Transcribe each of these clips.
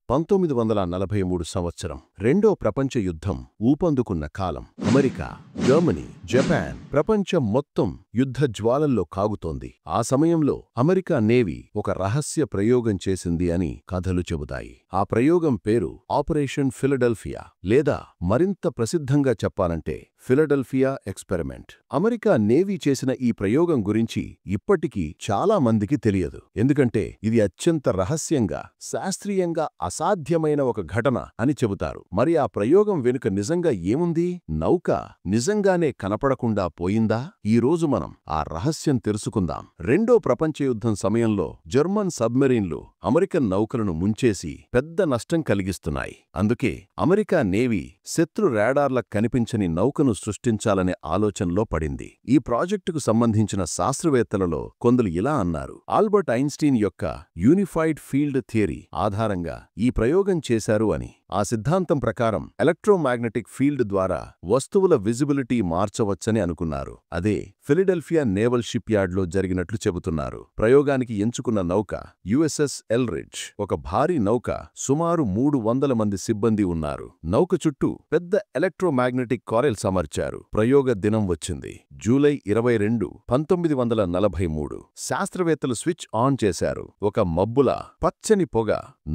1943 సంవత్సరం రెండో ప్రపంచ యుద్ధం ఊపందుకున్న కాలం. అమెరికా, జర్మనీ, జపాన్ ప్రపంచం మొత్తం యుద్ధ జ్వాలల్లో కాగుతోంది. ఆ సమయంలో అమెరికా నేవీ ఒక రహస్య ప్రయోగం చేసింది అని కథలు చెబుతాయి. ఆ ప్రయోగం పేరు ఆపరేషన్ ఫిలడెల్ఫియా, లేదా మరింత ప్రసిద్ధంగా చెప్పాలంటే ఫిలడెల్ఫియా ఎక్స్పెరిమెంట్. అమెరికా నేవీ చేసిన ఈ ప్రయోగం గురించి ఇప్పటికీ చాలా మందికి తెలియదు. ఎందుకంటే ఇది అత్యంత రహస్యంగా, శాస్త్రీయంగా అసాధ్యమైన ఒక ఘటన అని చెబుతారు. మరి ఆ ప్రయోగం వెనుక నిజంగా ఏముంది? నౌక నిజంగానే కనపడకుండా పోయిందా? ఈరోజు మనం ఆ రహస్యం తెలుసుకుందాం. రెండో ప్రపంచ యుద్ధం సమయంలో జర్మన్ సబ్మెరీన్లు అమెరికన్ నౌకలను ముంచేసి పెద్ద నష్టం కలిగిస్తున్నాయి. అందుకే అమెరికా నేవీ శత్రు రాడార్లకు కనిపించని నౌకను సృష్టించాలనే ఆలోచనలో పడింది. ఈ ప్రాజెక్టుకు సంబంధించిన శాస్త్రవేత్తలలో కొందరు ఇలా అన్నారు: ఆల్బర్ట్ ఐన్స్టీన్ యొక్క యూనిఫైడ్ ఫీల్డ్ థియరీ ఆధారంగా ఈ ప్రయోగం చేశారు అని. ఆ సిద్ధాంతం ప్రకారం ఎలక్ట్రోమాగ్నెటిక్ ఫీల్డ్ ద్వారా వస్తువుల విజిబిలిటీ మార్చవచ్చని అనుకున్నారు. అదే ఫిలడెల్ఫియా నేవల్ షిప్ యార్డ్లో జరిగినట్లు చెబుతున్నారు. ప్రయోగానికి ఎంచుకున్న నౌక యుఎస్ఎస్ ఎల్రిడ్జ్, ఒక భారీ నౌక. సుమారు 300 మంది సిబ్బంది ఉన్నారు. నౌక చుట్టూ పెద్ద ఎలక్ట్రోమాగ్నెటిక్ కాయిల్ అమర్చారు. ప్రయోగ దినం వచ్చింది, జూలై 22, 1943. శాస్త్రవేత్తలు స్విచ్ ఆన్ చేశారు. ఒక మబ్బుల పచ్చని పొగ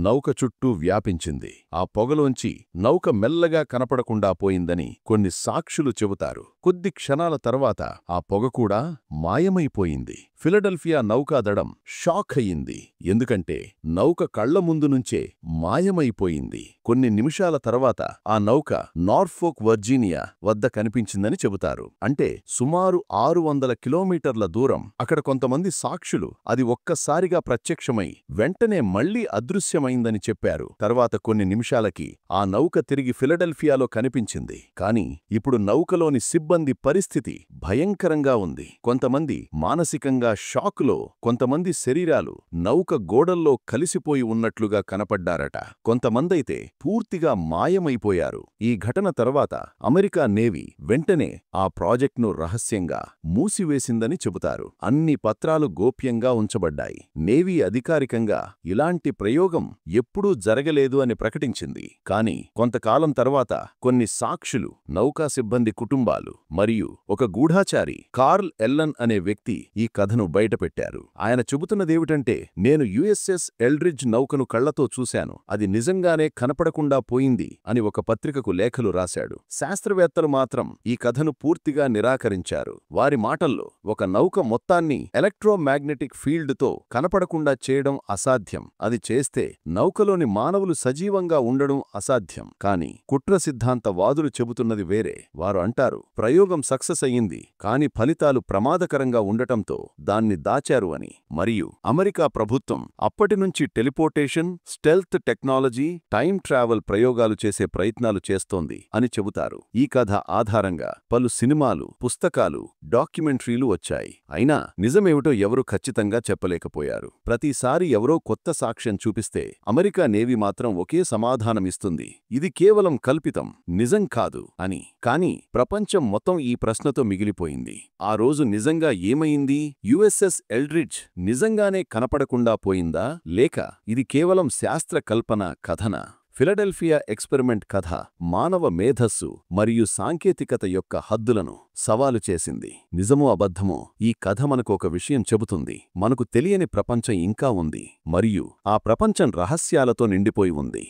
నౌక చుట్టూ వ్యాపించింది. ఆ పొగలోంచి నౌక మెల్లగా కనపడకుండా పోయిందని కొన్ని సాక్షులు చెబుతారు. కొద్ది క్షణాల తర్వాత ఆ పొగ కూడా మాయమైపోయింది. ఫిలడెల్ఫియా నౌకాదళం షాక్ అయింది. ఎందుకంటే నౌక కళ్ల ముందు నుంచే మాయమైపోయింది. కొన్ని నిమిషాల తర్వాత ఆ నౌక నార్ఫోక్, వర్జీనియా వద్ద కనిపించిందని చెబుతారు. అంటే సుమారు 600 కిలోమీటర్ల దూరం. అక్కడ కొంతమంది సాక్షులు అది ఒక్కసారిగా ప్రత్యక్షమై వెంటనే మళ్లీ అదృశ్యమైందని చెప్పారు. తర్వాత కొన్ని నిమిషాలకి ఆ నౌక తిరిగి ఫిలడెల్ఫియాలో కనిపించింది. కాని ఇప్పుడు నౌకలోని సిబ్బంది పరిస్థితి భయంకరంగా ఉంది. కొంతమంది మానసికంగా షాకులో, కొంతమంది శరీరాలు నౌక గోడల్లో కలిసిపోయి ఉన్నట్లుగా కనపడ్డారట. కొంతమందైతే పూర్తిగా మాయమైపోయారు. ఈ ఘటన తర్వాత అమెరికా నేవీ వెంటనే ఆ ప్రాజెక్ట్ను రహస్యంగా మూసివేసిందని చెబుతారు. అన్ని పత్రాలు గోప్యంగా ఉంచబడ్డాయి. నేవీ అధికారికంగా ఇలాంటి ప్రయోగం ఎప్పుడూ జరగలేదు అని ప్రకటించింది. కాని కొంతకాలం తర్వాత కొన్ని సాక్షులు, నౌకా సిబ్బంది కుటుంబాలు మరియు ఒక గూఢాచారి కార్ల్ ఎల్లన్ అనే వ్యక్తి ఈ కథను బయటపెట్టారు. ఆయన చెబుతున్నదేమిటంటే, నేను యుఎస్ఎస్ ఎల్రిడ్జ్ నౌకను కళ్లతో చూశాను, అది నిజంగానే కనపడకుండా పోయింది అని ఒక పత్రికకు లేఖలు రాశాడు. శాస్త్రవేత్తలు మాత్రం ఈ కథను పూర్తిగా నిరాకరించారు. వారి మాటల్లో ఒక నౌక మొత్తాన్ని ఎలక్ట్రోమాగ్నెటిక్ ఫీల్డ్తో కనపడకుండా చేయడం అసాధ్యం. అది చేస్తే నౌకలోని మానవులు సజీవంగా ఉండడం అసాధ్యం. కాని కుట్ర సిద్ధాంత వాదులు చెబుతున్నది వేరే. వారు అంటారు, ప్రయోగం సక్సెస్ అయ్యింది, కాని ఫలితాలు ప్రమాదకరంగా ఉండటంతో దాన్ని దాచారు అని. మరియు అమెరికా ప్రభుత్వం అప్పటినుంచి teleportation, stealth technology, time travel ప్రయోగాలు చేసే ప్రయత్నాలు చేస్తోంది అని చెబుతారు. ఈ కథ ఆధారంగా పలు సినిమాలు, పుస్తకాలు, డాక్యుమెంటరీలు వచ్చాయి. అయినా నిజమేమిటో ఎవరూ ఖచ్చితంగా చెప్పలేకపోయారు. ప్రతిసారి ఎవరో కొత్త సాక్ష్యం చూపిస్తే అమెరికా నేవీ మాత్రం ఒకే సమాధానమిస్తుంది: ఇది కేవలం కల్పితం, నిజం కాదు అని. కాని ప్రపంచం మొత్తం ఈ ప్రశ్నతో మిగిలిపోయింది. ఆ రోజు నిజంగా ఏమైంది? యుఎస్ఎస్ ఎల్రిడ్జ్ నిజంగానే కనపడకుండా పోయిందా, లేక ఇది కేవలం శాస్త్ర కల్పన కథనా? ఫిలడెల్ఫియా ఎక్స్పెరిమెంట్ కథ మానవ మేధస్సు మరియు సాంకేతికత యొక్క హద్దులను సవాలు చేసింది. నిజమో అబద్ధమో, ఈ కథ మనకు ఒక విషయం చెబుతుంది: మనకు తెలియని ప్రపంచం ఇంకా ఉంది, మరియు ఆ ప్రపంచం రహస్యాలతో నిండిపోయి ఉంది.